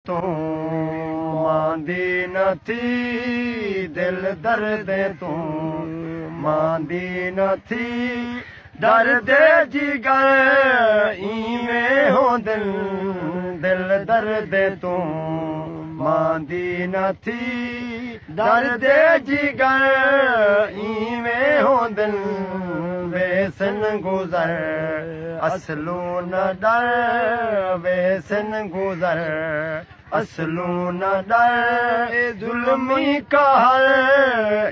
तूं मांदी नथी दिल दर्द तूं मांदी नथी दर्द जिगर इवें हो दिल दर्द तूं मांदी नथी दर्द जिगर इवें हो दिल वेसन गुजर असलू न डर वेसन गुजर असलू न डर जुल्मी कहर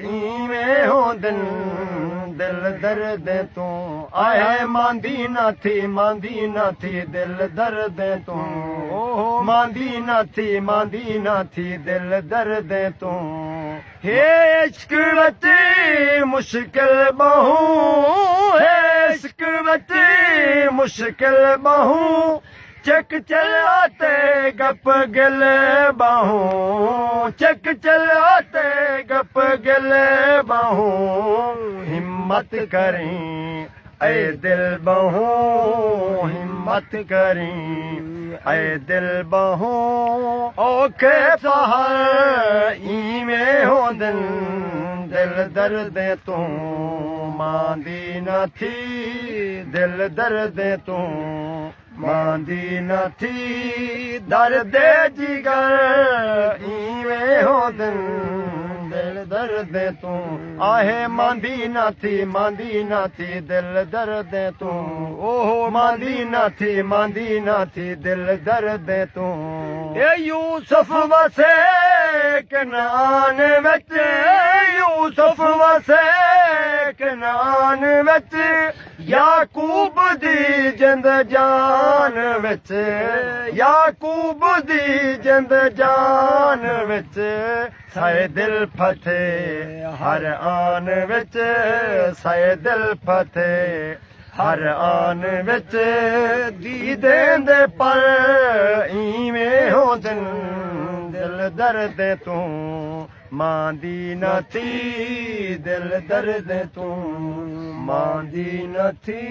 इवें हो दिल दर्द तूं आए मांदी न थी दिल दर्द तूं मांदी न थी दिल दर्द तूं हे इश्क विच मुश्किल बहु हे इश्क विच मुश्किल बहु चक चलाते गप गिल बाहू चक चलाते गप गिल बाहू हिम्मत करें ऐ दिल बहू हिम्मत करें ऐ दिल बहू औखे सहर इवें हो दिल दर्द तूं मांदी न थी दिल दर्द तूं मांदी नथी दर्द जिगर इवें हो दिल दर्द तूं आहे मांदी नथी दिल दर्द तूं ओहो मांदी नथी दिल दर्द तूं ए यूसुफ वसे कनान विच यूसुफ वसे कनान विच याकूब दी जिंद जान विच याकूब दी जिंद जान विच साए दिल फते हर आन विच साए दिल फते हर आन विच दीदें दे पर इवें हो दिल दर्द तूं मांदी नथी दिल दर्द तूं मांदी नथी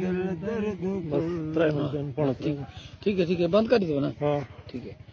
दिल दर्द बस 3 मिनट ठीक है बंद कर दो ना। हाँ ठीक है।